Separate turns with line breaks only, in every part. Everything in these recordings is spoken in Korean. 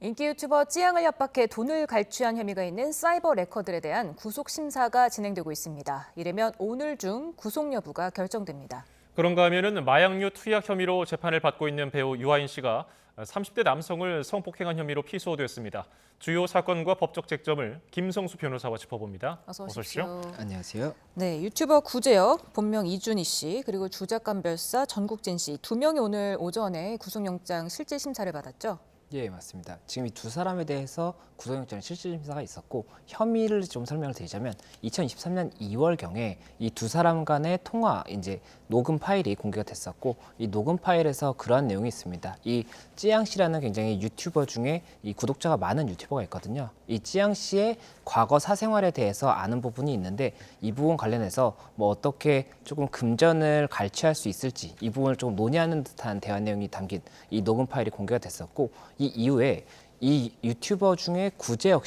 인기 유튜버 찌양을 협박해 돈을 갈취한 혐의가 있는 사이버 레커들에 대한 구속 심사가 진행되고 있습니다. 이르면 오늘 중 구속 여부가 결정됩니다.
그런가 하면은 마약류 투약 혐의로 재판을 받고 있는 배우 유아인 씨가 30대 남성을 성폭행한 혐의로 피소됐습니다. 주요 사건과 법적 쟁점을 김성수 변호사와 짚어봅니다.
어서 오십시오.
안녕하세요.
네, 유튜버 구제혁, 본명 이준희 씨, 그리고 주작감별사 전국진 씨 두 명이 오늘 오전에 구속영장 실질 심사를 받았죠.
예, 맞습니다. 지금 이 두 사람에 대해서 구속영장 실질 심사가 있었고 혐의를 좀 설명을 드리자면 2023년 2월경에 이 두 사람 간의 통화 이제 녹음 파일이 공개가 됐었고 이 녹음 파일에서 그러한 내용이 있습니다. 이 찌양 씨라는 굉장히 유튜버 중에 이 구독자가 많은 유튜버가 있거든요. 이 찌양 씨의 과거 사생활에 대해서 아는 부분이 있는데 이 부분 관련해서 뭐 어떻게 조금 금전을 갈취할 수 있을지 이 부분을 조금 논의하는 듯한 대화 내용이 담긴 이 녹음 파일이 공개가 됐었고 이 이후에 이 유튜버 중에 구제혁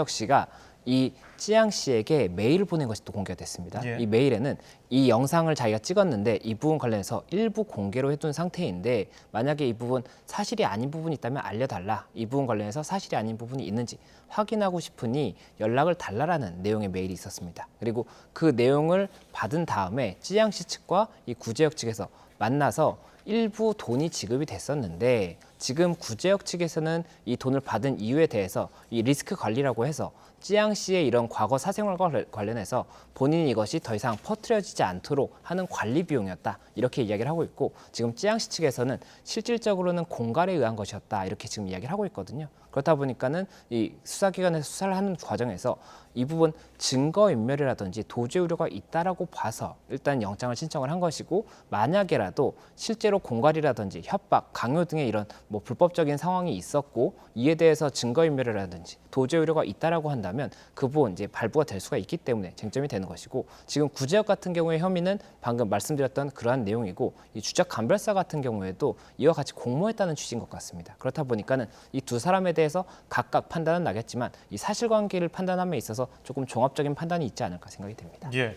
씨가 이 찌양 씨에게 메일을 보낸 것이 또 공개가 됐습니다.
예.
이 메일에는 이 영상을 자기가 찍었는데 이 부분 관련해서 일부 공개로 해둔 상태인데 만약에 이 부분 사실이 아닌 부분이 있다면 알려달라. 이 부분 관련해서 사실이 아닌 부분이 있는지 확인하고 싶으니 연락을 달라라는 내용의 메일이 있었습니다. 그리고 그 내용을 받은 다음에 찌양 씨 측과 이 구제혁 측에서 만나서 일부 돈이 지급이 됐었는데 지금 구제혁 측에서는 이 돈을 받은 이유에 대해서 이 리스크 관리라고 해서 찌양 씨의 이런 과거 사생활과 관련해서 본인이 이것이 더 이상 퍼뜨려지지 않도록 하는 관리 비용이었다 이렇게 이야기를 하고 있고 지금 찌양 씨 측에서는 실질적으로는 공갈에 의한 것이었다 이렇게 지금 이야기를 하고 있거든요. 그렇다 보니까는 이 수사기관에서 수사를 하는 과정에서 이 부분 증거인멸이라든지 도주 우려가 있다라고 봐서 일단 영장을 신청을 한 것이고 만약에라도 실제로 공갈이라든지 협박, 강요 등의 이런 뭐 불법적인 상황이 있었고 이에 대해서 증거인멸이라든지 도주 우려가 있다라고 한다면 그 부분 이제 발부가 될 수가 있기 때문에 쟁점이 되는 것이고 지금 구제혁 같은 경우의 혐의는 방금 말씀드렸던 그러한 내용이고 이 주작 감별사 같은 경우에도 이와 같이 공모했다는 취지인 것 같습니다. 그렇다 보니까는 이 두 사람에 대해서 각각 판단은 나겠지만 이 사실관계를 판단함에 있어서 조금 종합적인 판단이 있지 않을까 생각이 됩니다.
예,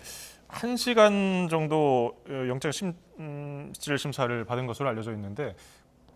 1시간 정도 영장 실질 심사를 받은 것으로 알려져 있는데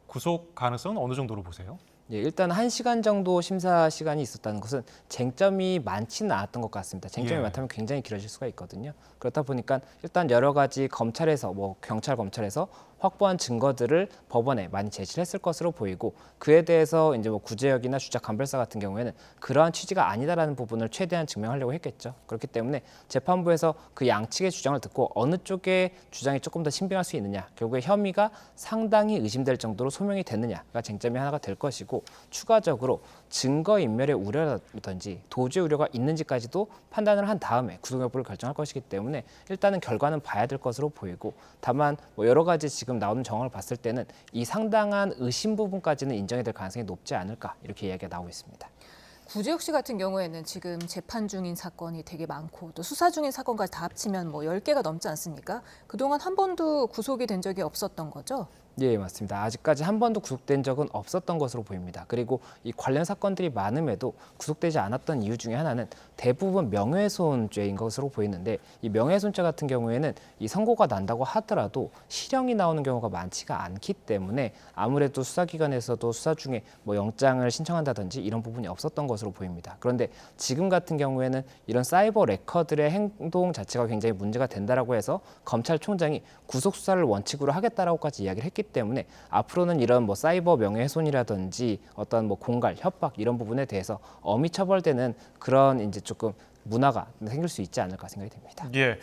구속 가능성은 어느 정도로 보세요?
예, 일단 1시간 정도 심사 시간이 있었다는 것은 쟁점이 많지는 않았던 것 같습니다. 쟁점이
예.
많다면 굉장히 길어질 수가 있거든요. 그렇다 보니까 일단 여러 가지 검찰에서 검찰에서 확보한 증거들을 법원에 많이 제시를 했을 것으로 보이고 그에 대해서 이제 뭐 구제혁이나 주작감별사 같은 경우에는 그러한 취지가 아니다라는 부분을 최대한 증명하려고 했겠죠. 그렇기 때문에 재판부에서 그 양측의 주장을 듣고 어느 쪽의 주장이 조금 더 신빙할 수 있느냐 결국에 혐의가 상당히 의심될 정도로 소명이 됐느냐가 쟁점이 하나가 될 것이고 추가적으로 증거인멸의 우려라든지 도주 우려가 있는지까지도 판단을 한 다음에 구속 여부를 결정할 것이기 때문에 일단은 결과는 봐야 될 것으로 보이고 다만 뭐 여러 가지 지금 나오는 정황을 봤을 때는 이 상당한 의심 부분까지는 인정이 될 가능성이 높지 않을까 이렇게 이야기가 나오고 있습니다.
구제혁 씨 같은 경우에는 지금 재판 중인 사건이 되게 많고 또 수사 중인 사건까지 다 합치면 뭐 10개가 넘지 않습니까? 그동안 한 번도 구속이 된 적이 없었던 거죠?
예, 맞습니다. 아직까지 한 번도 구속된 적은 없었던 것으로 보입니다. 그리고 이 관련 사건들이 많음에도 구속되지 않았던 이유 중에 하나는 대부분 명예훼손죄인 것으로 보이는데 이 명예훼손죄 같은 경우에는 이 선고가 난다고 하더라도 실형이 나오는 경우가 많지가 않기 때문에 아무래도 수사기관에서도 수사 중에 뭐 영장을 신청한다든지 이런 부분이 없었던 것으로 보입니다. 그런데 지금 같은 경우에는 이런 사이버 레커들의 행동 자체가 굉장히 문제가 된다라고 해서 검찰총장이 구속 수사를 원칙으로 하겠다라고까지 이야기를 했기 때문에 앞으로는 이런 뭐 사이버 명예훼손이라든지 어떤 뭐 공갈, 협박 이런 부분에 대해서 엄히 처벌되는 그런 이제 조금 문화가 생길 수 있지 않을까 생각이 됩니다.
예,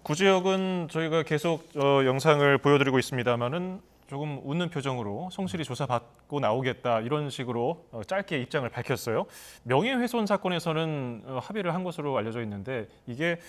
구제혁은 저희가 계속 영상을 보여드리고 있습니다만은 조금 웃는 표정으로 성실히 조사받고 나오겠다 이런 식으로 짧게 입장을 밝혔어요. 명예훼손 사건에서는 합의를 한 것으로 알려져 있는데 이게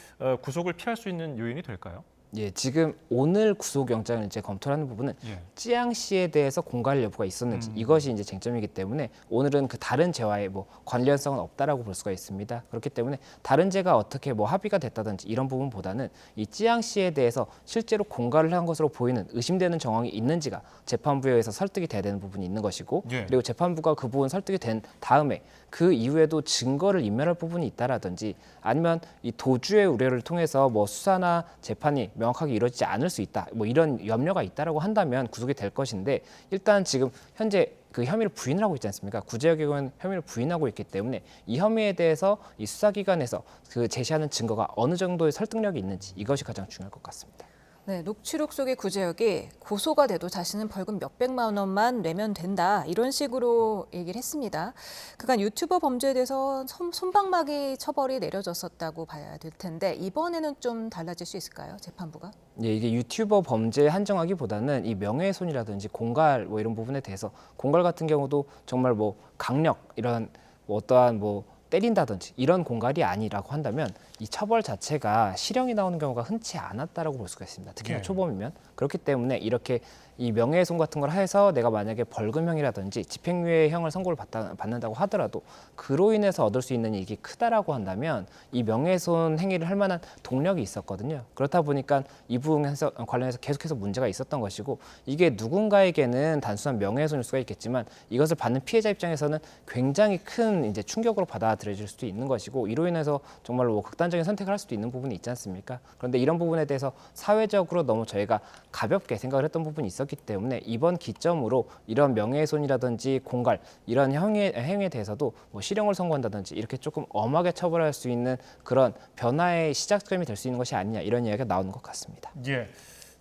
구속을 피할 수 있는 요인이 될까요?
예, 지금 오늘 구속영장을 이제 검토하는 부분은
예.
찌양 씨에 대해서 공갈 여부가 있었는지 이것이 이제 쟁점이기 때문에 오늘은 그 다른 죄와의 뭐 관련성은 없다라고 볼 수가 있습니다. 그렇기 때문에 다른 죄가 어떻게 뭐 합의가 됐다든지 이런 부분보다는 이 찌양 씨에 대해서 실제로 공갈을 한 것으로 보이는 의심되는 정황이 있는지가 재판부에 의해서 설득이 돼야 되는 부분이 있는 것이고
예.
그리고 재판부가 그 부분 설득이 된 다음에 그 이후에도 증거를 인멸할 부분이 있다라든지 아니면 이 도주의 우려를 통해서 뭐 수사나 재판이 명확하게 이루어지지 않을 수 있다. 뭐 이런 염려가 있다라고 한다면 구속이 될 것인데 일단 지금 현재 그 혐의를 부인을 하고 있지 않습니까? 구제역의 경우는 혐의를 부인하고 있기 때문에 이 혐의에 대해서 이 수사기관에서 그 제시하는 증거가 어느 정도의 설득력이 있는지 이것이 가장 중요할 것 같습니다.
네, 녹취록 속의 구제역이 고소가 돼도 자신은 벌금 몇백만 원만 내면 된다 이런 식으로 얘기를 했습니다. 그간 유튜버 범죄에 대해서 솜방망이 처벌이 내려졌었다고 봐야 될 텐데 이번에는 좀 달라질 수 있을까요, 재판부가?
예, 이게 유튜버 범죄에 한정하기보다는 이 명예훼손이라든지 공갈 뭐 이런 부분에 대해서 공갈 같은 경우도 정말 뭐 강력 이런 뭐 어떠한 뭐 때린다든지 이런 공갈이 아니라고 한다면 이 처벌 자체가 실형이 나오는 경우가 흔치 않았다라고 볼 수가 있습니다. 특히나
예.
초범이면 그렇기 때문에 이렇게 이 명예훼손 같은 걸 해서 내가 만약에 벌금형이라든지 집행유예형을 선고를 받는다고 하더라도 그로 인해서 얻을 수 있는 이익이 크다라고 한다면 이 명예훼손 행위를 할 만한 동력이 있었거든요. 그렇다 보니까 이 부분에 관련해서 계속해서 문제가 있었던 것이고 이게 누군가에게는 단순한 명예훼손일 수가 있겠지만 이것을 받는 피해자 입장에서는 굉장히 큰 이제 충격으로 받아들여질 수도 있는 것이고 이로 인해서 정말로 뭐 극단적인 선택을 할 수도 있는 부분이 있지 않습니까? 그런데 이런 부분에 대해서 사회적으로 너무 저희가 가볍게 생각을 했던 부분이 있었기 때문에 이번 기점으로 이런 명예훼손이라든지 공갈 이런 행위에 대해서도 뭐 실형을 선고한다든지 이렇게 조금 엄하게 처벌할 수 있는 그런 변화의 시작점이 될 수 있는 것이 아니냐 이런 이야기가 나오는 것 같습니다.
예.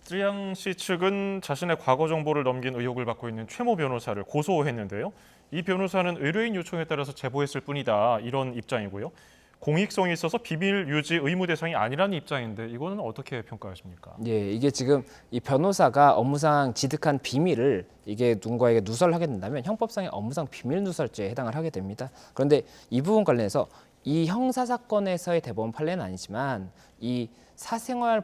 쯔양 씨 측은 자신의 과거 정보를 넘긴 의혹을 받고 있는 최모 변호사를 고소했는데요. 이 변호사는 의뢰인 요청에 따라서 제보했을 뿐이다 이런 입장이고요. 공익성이 있어서 비밀 유지 의무 대상이 아니라는 입장인데 이거는 어떻게 평가하십니까?
예, 이게 지금 이 변호사가 업무상 지득한 비밀을 이게 누군가에게 누설을 하게 된다면 형법상의 업무상 비밀 누설죄에 해당을 하게 됩니다. 그런데 이 부분 관련해서 이 형사 사건에서의 대법원 판례는 아니지만 이 사생활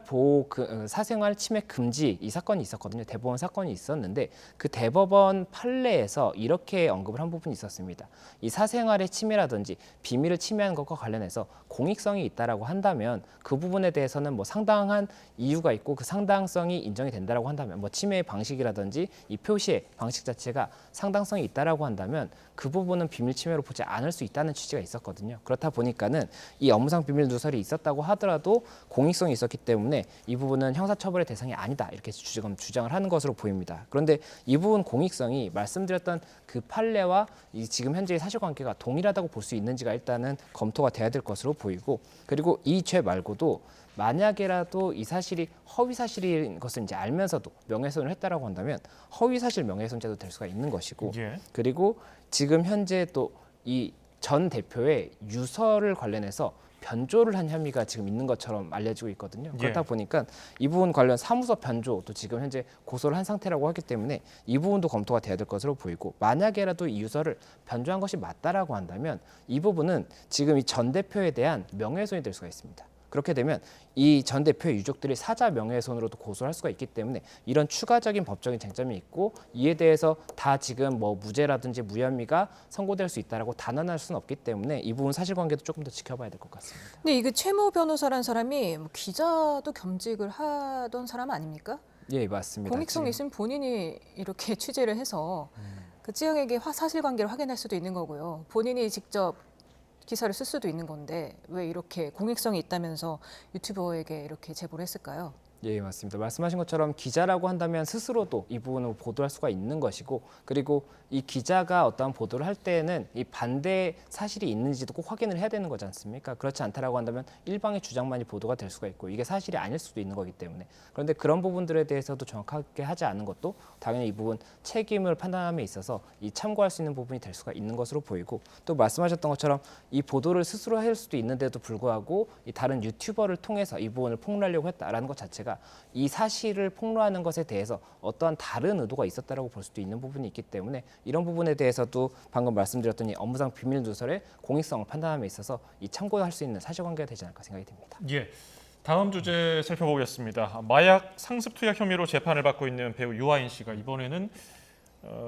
사생활 침해 금지 이 사건이 있었거든요. 대법원 사건이 있었는데 그 대법원 판례에서 이렇게 언급을 한 부분이 있었습니다. 이 사생활의 침해라든지 비밀을 침해하는 것과 관련해서 공익성이 있다라고 한다면 그 부분에 대해서는 뭐 상당한 이유가 있고 그 상당성이 인정이 된다라고 한다면 뭐 침해의 방식이라든지 이 표시의 방식 자체가 상당성이 있다라고 한다면 그 부분은 비밀 침해로 보지 않을 수 있다는 취지가 있었거든요. 그렇다 보니까는 이 업무상 비밀 누설이 있었다고 하더라도 공익성이 있었기 때문에 이 부분은 형사처벌의 대상이 아니다 이렇게 지금 주장을 하는 것으로 보입니다. 그런데 이 부분 공익성이 말씀드렸던 그 판례와 이 지금 현재의 사실관계가 동일하다고 볼 수 있는지가 일단은 검토가 돼야 될 것으로 보이고 그리고 이 죄 말고도 만약에라도 이 사실이 허위 사실인 것을 이제 알면서도 명예훼손을 했다라고 한다면 허위 사실 명예훼손죄도 될 수가 있는 것이고
예.
그리고 지금 현재 또 이 전 대표의 유서를 관련해서 변조를 한 혐의가 지금 있는 것처럼 알려지고 있거든요. 그렇다
예.
보니까 이 부분 관련 사무소 변조도 지금 현재 고소를 한 상태라고 하기 때문에 이 부분도 검토가 돼야 될 것으로 보이고 만약에라도 이 유서를 변조한 것이 맞다라고 한다면 이 부분은 지금 이 전 대표에 대한 명예훼손이 될 수가 있습니다. 그렇게 되면 이 전 대표의 유족들이 사자 명예훼손으로도 고소를 할 수가 있기 때문에 이런 추가적인 법적인 쟁점이 있고 이에 대해서 다 지금 뭐 무죄라든지 무혐의가 선고될 수 있다라고 단언할 수는 없기 때문에 이 부분 사실관계도 조금 더 지켜봐야 될 것 같습니다.
근데 이게 최모 변호사라는 사람이 뭐 기자도 겸직을 하던 사람 아닙니까?
예, 맞습니다.
공익성이
지금
있으면 본인이 이렇게 취재를 해서 그 찌양에게 사실관계를 확인할 수도 있는 거고요. 본인이 직접 기사를 쓸 수도 있는 건데 왜 이렇게 공익성이 있다면서 유튜버에게 이렇게 제보를 했을까요?
예, 맞습니다. 말씀하신 것처럼 기자라고 한다면 스스로도 이 부분을 보도할 수가 있는 것이고 그리고 이 기자가 어떠한 보도를 할 때는 이 반대 사실이 있는지도 꼭 확인을 해야 되는 거지 않습니까? 그렇지 않다라고 한다면 일방의 주장만이 보도가 될 수가 있고 이게 사실이 아닐 수도 있는 거기 때문에 그런데 그런 부분들에 대해서도 정확하게 하지 않은 것도 당연히 이 부분 책임을 판단함에 있어서 이 참고할 수 있는 부분이 될 수가 있는 것으로 보이고 또 말씀하셨던 것처럼 이 보도를 스스로 할 수도 있는데도 불구하고 이 다른 유튜버를 통해서 이 부분을 폭로하려고 했다라는 것 자체가 이 사실을 폭로하는 것에 대해서 어떠한 다른 의도가 있었다라고 볼 수도 있는 부분이 있기 때문에 이런 부분에 대해서도 방금 말씀드렸던 이 업무상 비밀 누설의 공익성을 판단함에 있어서 이 참고할 수 있는 사실관계가 되지 않을까 생각이 듭니다.
예. 다음 주제 살펴보겠습니다. 마약 상습 투약 혐의로 재판을 받고 있는 배우 유아인 씨가 이번에는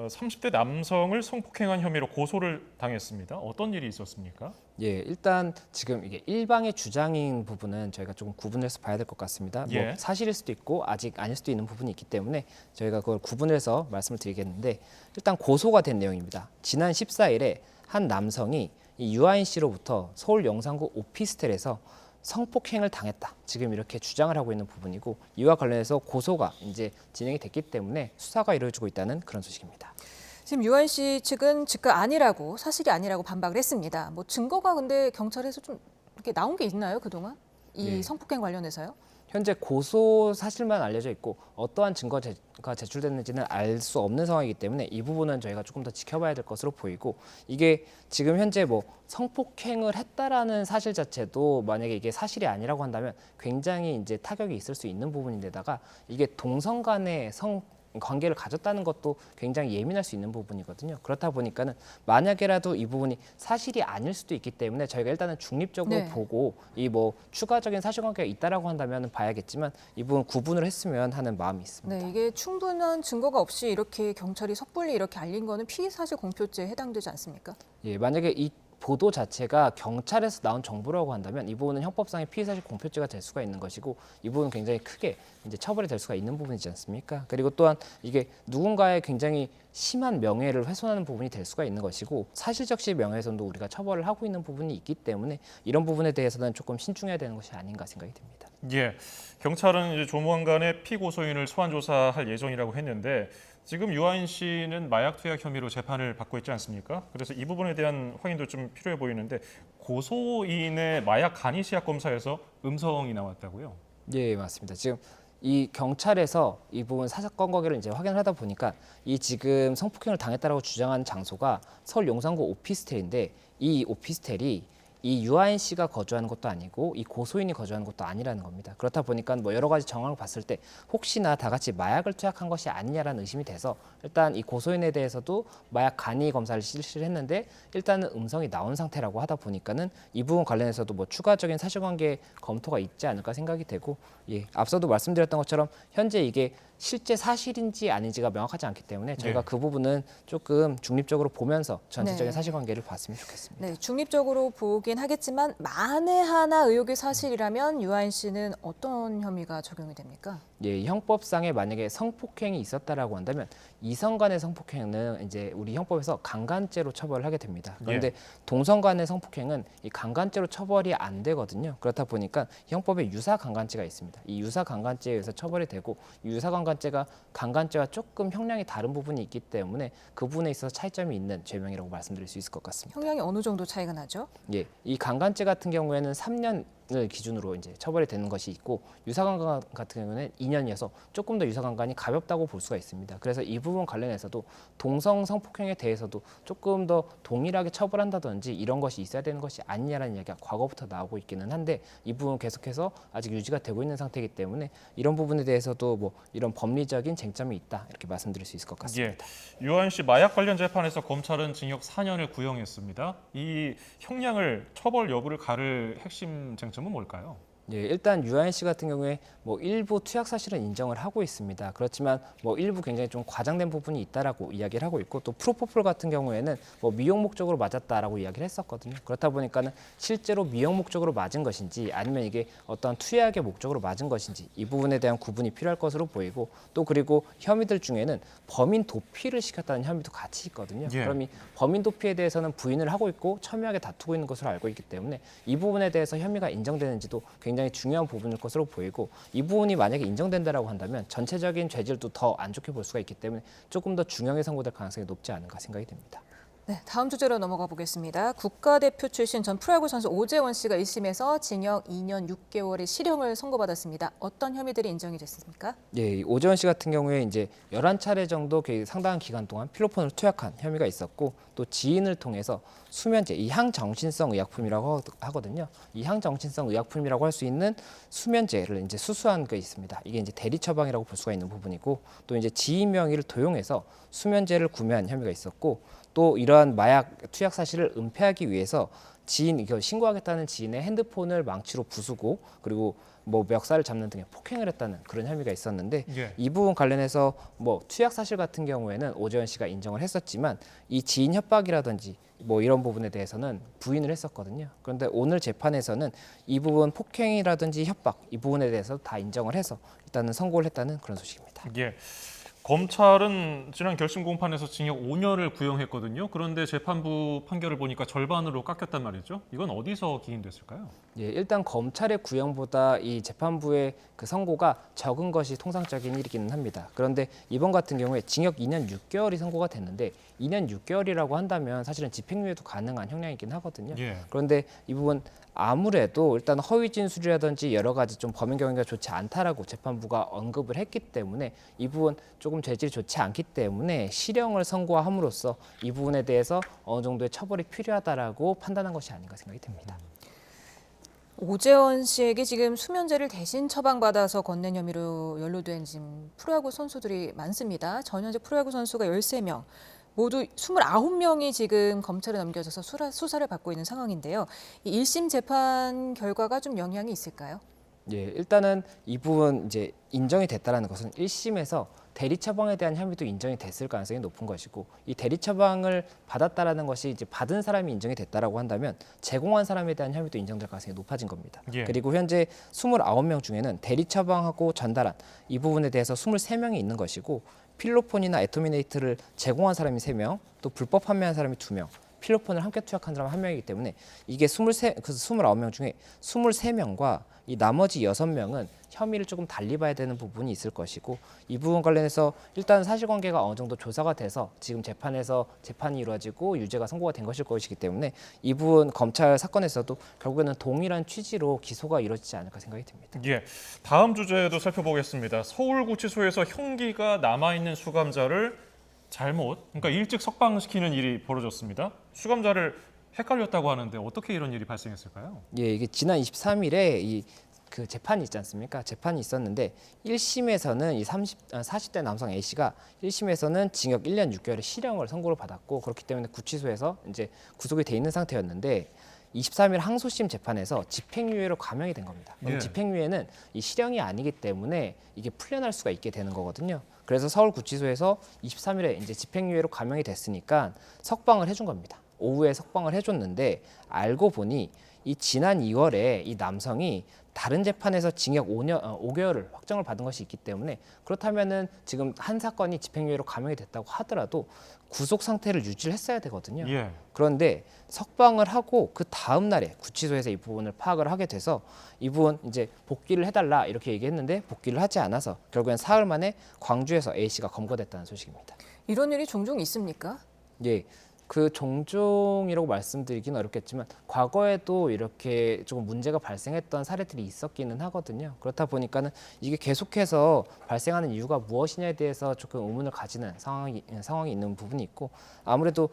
30대 남성을 성폭행한 혐의로 고소를 당했습니다. 어떤 일이 있었습니까?
예, 일단 지금 이게 일방의 주장인 부분은 저희가 조금 구분해서 봐야 될 것 같습니다.
예.
뭐 사실일 수도 있고 아직 아닐 수도 있는 부분이 있기 때문에 저희가 그걸 구분해서 말씀을 드리겠는데 일단 고소가 된 내용입니다. 지난 14일에 한 남성이 이 유아인 씨로부터 서울 영산구 오피스텔에서 성폭행을 당했다. 지금 이렇게 주장을 하고 있는 부분이고 이와 관련해서 고소가 이제 진행이 됐기 때문에 수사가 이루어지고 있다는 그런 소식입니다.
지금 유한 씨 측은 즉각 아니라고 사실이 아니라고 반박을 했습니다. 뭐 증거가 근데 경찰에서 좀 이렇게 나온 게 있나요 그동안 이
예.
성폭행 관련해서요?
현재 고소 사실만 알려져 있고 어떠한 증거가 제출됐는지는 알 수 없는 상황이기 때문에 이 부분은 저희가 조금 더 지켜봐야 될 것으로 보이고 이게 지금 현재 뭐 성폭행을 했다라는 사실 자체도 만약에 이게 사실이 아니라고 한다면 굉장히 이제 타격이 있을 수 있는 부분인데다가 이게 동성 간의 성 관계를 가졌다는 것도 굉장히 예민할 수 있는 부분이거든요. 그렇다 보니까는 만약에라도 이 부분이 사실이 아닐 수도 있기 때문에 저희가 일단은 중립적으로
네.
보고 이 뭐 추가적인 사실관계가 있다라고 한다면 봐야겠지만 이 부분 구분을 했으면 하는 마음이 있습니다.
네, 이게 충분한 증거가 없이 이렇게 경찰이 섣불리 이렇게 알린 거는 피의사실 공표죄에 해당되지 않습니까?
예, 만약에 이 보도 자체가 경찰에서 나온 정보라고 한다면 이 부분은 형법상의 피의사실 공표죄가 될 수가 있는 것이고 이 부분은 굉장히 크게 이제 처벌이 될 수가 있는 부분이지 않습니까? 그리고 또한 이게 누군가의 굉장히 심한 명예를 훼손하는 부분이 될 수가 있는 것이고 사실적시 명예훼손도 우리가 처벌을 하고 있는 부분이 있기 때문에 이런 부분에 대해서는 조금 신중해야 되는 것이 아닌가 생각이 듭니다.
예, 경찰은 이제 조만간에 피고소인을 소환 조사할 예정이라고 했는데 지금 유아인 씨는 마약 투약 혐의로 재판을 받고 있지 않습니까? 그래서 이 부분에 대한 확인도 좀 필요해 보이는데 고소인의 마약 간이 시약 검사에서 음성이 나왔다고요?
예, 맞습니다. 지금 이 경찰에서 이 부분 사건 관계를 이제 확인을 하다 보니까 이 지금 성폭행을 당했다라고 주장하는 장소가 서울 용산구 오피스텔인데 이 오피스텔이 이 유아인 씨가 거주하는 것도 아니고 이 고소인이 거주하는 것도 아니라는 겁니다. 그렇다 보니까 뭐 여러 가지 정황을 봤을 때 혹시나 다 같이 마약을 투약한 것이 아니냐라는 의심이 돼서 일단 이 고소인에 대해서도 마약 간이 검사를 실시를 했는데 일단은 음성이 나온 상태라고 하다 보니까는 이 부분 관련해서도 뭐 추가적인 사실관계 검토가 있지 않을까 생각이 되고 예, 앞서도 말씀드렸던 것처럼 현재 이게 실제 사실인지 아닌지가 명확하지 않기 때문에 저희가
네.
그 부분은 조금 중립적으로 보면서 전체적인
네.
사실관계를 봤으면 좋겠습니다.
네, 중립적으로 보긴 하겠지만 만에 하나 의혹이 사실이라면 유한 씨는 어떤 혐의가 적용이 됩니까?
예, 형법상에 만약에 성폭행이 있었다라고 한다면 이성 간의 성폭행은 이제 우리 형법에서 강간죄로 처벌을 하게 됩니다. 그런데 동성 간의 성폭행은 이 강간죄로 처벌이 안 되거든요. 그렇다 보니까 형법에 유사 강간죄가 있습니다. 이 유사 강간죄에 의해서 처벌이 되고 이 유사 강간죄가 강간죄와 조금 형량이 다른 부분이 있기 때문에 그 부분에 있어서 차이점이 있는 죄명이라고 말씀드릴 수 있을 것 같습니다.
형량이 어느 정도 차이가 나죠?
예, 이 강간죄 같은 경우에는 3년을 기준으로 이제 처벌이 되는 것이 있고 유사강간 같은 경우는 2년이어서 조금 더 유사강간이 가볍다고 볼 수가 있습니다. 그래서 이 부분 관련해서도 동성 성폭행에 대해서도 조금 더 동일하게 처벌한다든지 이런 것이 있어야 되는 것이 아니냐라는 이야기가 과거부터 나오고 있기는 한데 이 부분 계속해서 아직 유지가 되고 있는 상태이기 때문에 이런 부분에 대해서도 뭐 이런 법리적인 쟁점이 있다 이렇게 말씀드릴 수 있을 것 같습니다.
예, 유아인 씨 마약 관련 재판에서 검찰은 징역 4년을 구형했습니다. 이 형량을 처벌 여부를 가를 핵심 쟁점은 뭘까요?
예, 일단 유아인 씨 같은 경우에 뭐 일부 투약 사실은 인정을 하고 있습니다. 그렇지만 뭐 일부 굉장히 좀 과장된 부분이 있다라고 이야기를 하고 있고 또 프로포폴 같은 경우에는 뭐 미용 목적으로 맞았다라고 이야기를 했었거든요. 그렇다 보니까는 실제로 미용 목적으로 맞은 것인지 아니면 이게 어떤 투약의 목적으로 맞은 것인지 이 부분에 대한 구분이 필요할 것으로 보이고 또 그리고 혐의들 중에는 범인 도피를 시켰다는 혐의도 같이 있거든요.
예.
그럼 이 범인 도피에 대해서는 부인을 하고 있고 첨예하게 다투고 있는 것으로 알고 있기 때문에 이 부분에 대해서 혐의가 인정되는지도 굉장히 중요한 부분일 것으로 보이고 이 부분이 만약에 인정된다라고 한다면 전체적인 죄질도 더 안 좋게 볼 수가 있기 때문에 조금 더 중형에 선고될 가능성이 높지 않은가 생각이 됩니다.
네, 다음 주제로 넘어가 보겠습니다. 국가대표 출신 전 프로야구 선수 오재원 씨가 1심에서 징역 2년 6개월의 실형을 선고받았습니다. 어떤 혐의들이 인정이 됐습니까?
예, 이 오재원 씨 같은 경우에 이제 11차례 정도 상당한 기간 동안 필로폰을 투약한 혐의가 있었고 또 지인을 통해서 수면제, 이 향정신성 의약품이라고 하거든요. 이 향정신성 의약품이라고 할 수 있는 수면제를 이제 수수한 게 있습니다. 이게 이제 대리 처방이라고 볼 수가 있는 부분이고 또 이제 지인 명의를 도용해서 수면제를 구매한 혐의가 있었고 또 이러한 마약 투약 사실을 은폐하기 위해서 이거 신고하겠다는 지인의 핸드폰을 망치로 부수고 그리고 뭐 멱살을 잡는 등의 폭행을 했다는 그런 혐의가 있었는데
예.
이 부분 관련해서 뭐 투약 사실 같은 경우에는 오재원 씨가 인정을 했었지만 이 지인 협박이라든지 뭐 이런 부분에 대해서는 부인을 했었거든요. 그런데 오늘 재판에서는 이 부분 폭행이라든지 협박 이 부분에 대해서 다 인정을 해서 일단은 선고를 했다는 그런 소식입니다.
예. 검찰은 지난 결심 공판에서 징역 5년을 구형했거든요. 그런데 재판부 판결을 보니까 절반으로 깎였단 말이죠. 이건 어디서 기인됐을까요?
예, 일단 검찰의 구형보다 이 재판부의 그 선고가 적은 것이 통상적인 일이기는 합니다. 그런데 이번 같은 경우에 징역 2년 6개월이 선고가 됐는데 2년 6개월이라고 한다면 사실은 집행유예도 가능한 형량이긴 하거든요.
예.
그런데 이 부분 아무래도 일단 허위 진술이라든지 여러 가지 좀 범행 경위가 좋지 않다라고 재판부가 언급을 했기 때문에 이 부분 조금 죄질이 좋지 않기 때문에 실형을 선고함으로써 이 부분에 대해서 어느 정도의 처벌이 필요하다라고 판단한 것이 아닌가 생각이 듭니다.
오재원 씨에게 지금 수면제를 대신 처방받아서 건넨 혐의로 연루된 지금 프로야구 선수들이 많습니다. 전현직 프로야구 선수가 13명, 모두 29명이 지금 검찰에 넘겨져서 수사를 받고 있는 상황인데요. 이 1심 재판 결과가 좀 영향이 있을까요?
예, 일단은 이 부분 이제 인정이 됐다라는 것은 1심에서 대리 처방에 대한 혐의도 인정이 됐을 가능성이 높은 것이고 이 대리 처방을 받았다라는 것이 이제 받은 사람이 인정이 됐다라고 한다면 제공한 사람에 대한 혐의도 인정될 가능성이 높아진 겁니다.
예.
그리고 현재 29명 중에는 대리 처방하고 전달한 이 부분에 대해서 23명이 있는 것이고 필로폰이나 에토미네이트를 제공한 사람이 3명, 또 불법 판매한 사람이 2명, 필로폰을 함께 투약한 사람 1명이기 때문에 이게 29명 중에 23명과 이 나머지 6명은 혐의를 조금 달리 봐야 되는 부분이 있을 것이고 이 부분 관련해서 일단 사실관계가 어느 정도 조사가 돼서 지금 재판에서 재판이 이루어지고 유죄가 선고가 된 것일 것이기 때문에 이 부분 검찰 사건에서도 결국에는 동일한 취지로 기소가 이루어지지 않을까 생각이 듭니다.
예. 다음 주제도 살펴보겠습니다. 서울구치소에서 형기가 남아있는 수감자를 그러니까 일찍 석방시키는 일이 벌어졌습니다. 수감자를 헷갈렸다고 하는데 어떻게 이런 일이 발생했을까요?
예, 이게 지난 23일에 그 재판이 있지 않습니까? 재판이 있었는데 1심에서는 이 40대 남성 A 씨가 1심에서는 징역 1년 6개월의 실형을 선고를 받았고 그렇기 때문에 구치소에서 이제 구속이 돼 있는 상태였는데 23일 항소심 재판에서 집행유예로 감형이 된 겁니다. 그럼
예.
집행유예는 이 실형이 아니기 때문에 이게 풀려날 수가 있게 되는 거거든요. 그래서 서울구치소에서 23일에 이제 집행유예로 감형이 됐으니까 석방을 해준 겁니다. 오후에 석방을 해줬는데 알고 보니 이 지난 2월에 이 남성이 다른 재판에서 징역 5개월을 확정을 받은 것이 있기 때문에 그렇다면은 지금 한 사건이 집행유예로 감형이 됐다고 하더라도 구속 상태를 유지를 했어야 되거든요.
예.
그런데 석방을 하고 그 다음 날에 구치소에서 이 부분을 파악을 하게 돼서 이 부분 이제 복귀를 해달라 이렇게 얘기했는데 복귀를 하지 않아서 결국엔 사흘 만에 광주에서 A 씨가 검거됐다는 소식입니다.
이런 일이 종종 있습니까?
예. 그 종종이라고 말씀드리기는 어렵겠지만 과거에도 이렇게 조금 문제가 발생했던 사례들이 있었기는 하거든요. 그렇다 보니까는 이게 계속해서 발생하는 이유가 무엇이냐에 대해서 조금 의문을 가지는 상황이 있는 부분이 있고 아무래도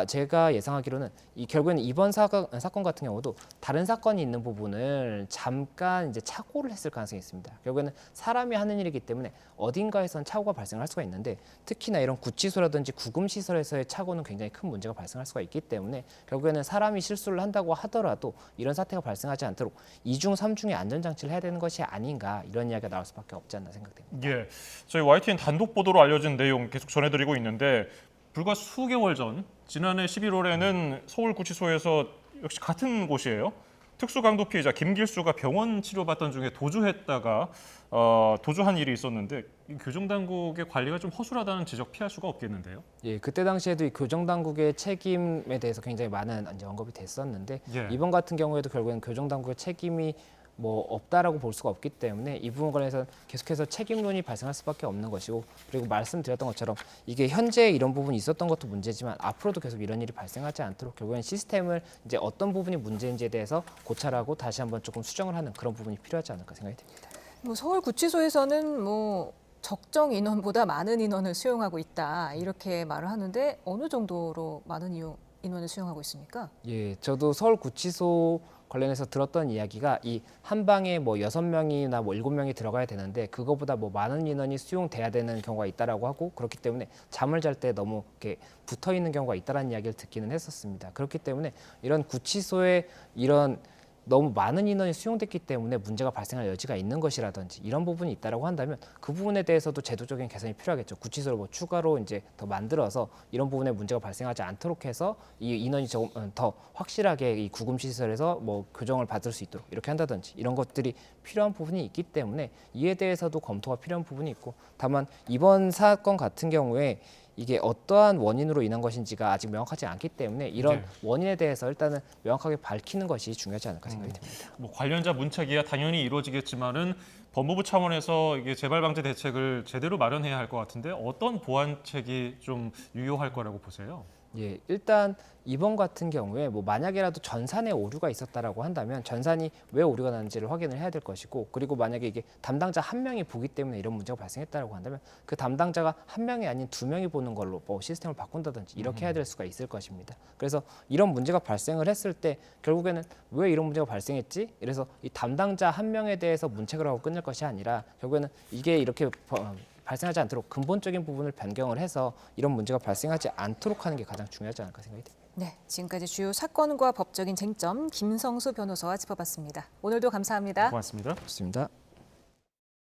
제가 예상하기로는 결국에는 이번 사건 같은 경우도 다른 사건이 있는 부분을 잠깐 이제 착오를 했을 가능성이 있습니다. 결국에는 사람이 하는 일이기 때문에 어딘가에선 착오가 발생할 수가 있는데 특히나 이런 구치소라든지 구금시설에서의 착오는 굉장히 큰 문제가 발생할 수가 있기 때문에 결국에는 사람이 실수를 한다고 하더라도 이런 사태가 발생하지 않도록 2중, 3중의 안전장치를 해야 되는 것이 아닌가 이런 이야기가 나올 수밖에 없지 않나 생각됩니다.
예. 저희 YTN 단독 보도로 알려진 내용 계속 전해드리고 있는데 불과 수개월 전 지난해 11월에는 서울구치소에서 역시 같은 곳이에요. 특수강도 피해자 김길수가 병원 치료받던 중에 도주했다가 도주한 일이 있었는데 이 교정당국의 관리가 좀 허술하다는 지적 피할 수가 없겠는데요.
예, 그때 당시에도 이 교정당국의 책임에 대해서 굉장히 많은 이제 언급이 됐었는데
예.
이번 같은 경우에도 결국엔 교정당국의 책임이 뭐 없다라고 볼 수가 없기 때문에 이 부분 관련해서 계속해서 책임론이 발생할 수밖에 없는 것이고 그리고 말씀드렸던 것처럼 이게 현재 이런 부분이 있었던 것도 문제지만 앞으로도 계속 이런 일이 발생하지 않도록 결국엔 시스템을 이제 어떤 부분이 문제인지에 대해서 고찰하고 다시 한번 조금 수정을 하는 그런 부분이 필요하지 않을까 생각이 듭니다.
뭐 서울구치소에서는 뭐 적정 인원보다 많은 인원을 수용하고 있다 이렇게 말을 하는데 어느 정도로 많은 인원을 수용하고 있습니까?
예, 저도 서울구치소 관련해서 들었던 이야기가 이 한 방에 뭐 6명이나 뭐 7명이 들어가야 되는데 그거보다 뭐 많은 인원이 수용돼야 되는 경우가 있다라고 하고 그렇기 때문에 잠을 잘 때 너무 이렇게 붙어 있는 경우가 있다라는 이야기를 듣기는 했었습니다. 그렇기 때문에 이런 구치소의 이런 너무 많은 인원이 수용됐기 때문에 문제가 발생할 여지가 있는 것이라든지 이런 부분이 있다라고 한다면 그 부분에 대해서도 제도적인 개선이 필요하겠죠. 구치소를 뭐 추가로 이제 더 만들어서 이런 부분에 문제가 발생하지 않도록 해서 이 인원이 조금 더 확실하게 이 구금 시설에서 뭐 교정을 받을 수 있도록 이렇게 한다든지 이런 것들이 필요한 부분이 있기 때문에 이에 대해서도 검토가 필요한 부분이 있고, 다만 이번 사건 같은 경우에 이게 어떠한 원인으로 인한 것인지가 아직 명확하지 않기 때문에 이런
네.
원인에 대해서 일단은 명확하게 밝히는 것이 중요하지 않을까 생각이 듭니다.
뭐 관련자 문책이야 당연히 이루어지겠지만은 법무부 차원에서 이게 재발 방지 대책을 제대로 마련해야 할 것 같은데 어떤 보완책이 좀 유효할 거라고 보세요?
예, 일단 이번 같은 경우에 뭐 만약에라도 전산에 오류가 있었다라고 한다면 전산이 왜 오류가 났는지를 확인을 해야 될 것이고, 그리고 만약에 이게 담당자 한 명이 보기 때문에 이런 문제가 발생했다라고 한다면 그 담당자가 한 명이 아닌 두 명이 보는 걸로 뭐 시스템을 바꾼다든지 이렇게 해야 될 수가 있을 것입니다. 그래서 이런 문제가 발생을 했을 때 결국에는 왜 이런 문제가 발생했지? 이래서 이 담당자 한 명에 대해서 문책을 하고 끝낼 것이 아니라 결국에는 이게 이렇게 발생하지 않도록 근본적인 부분을 변경을 해서 이런 문제가 발생하지 않도록 하는 게 가장 중요하지 않을까 생각이 듭니다.
네, 지금까지 주요 사건과 법적인 쟁점 김성수 변호사와 짚어봤습니다. 오늘도 감사합니다.
고맙습니다.
좋습니다.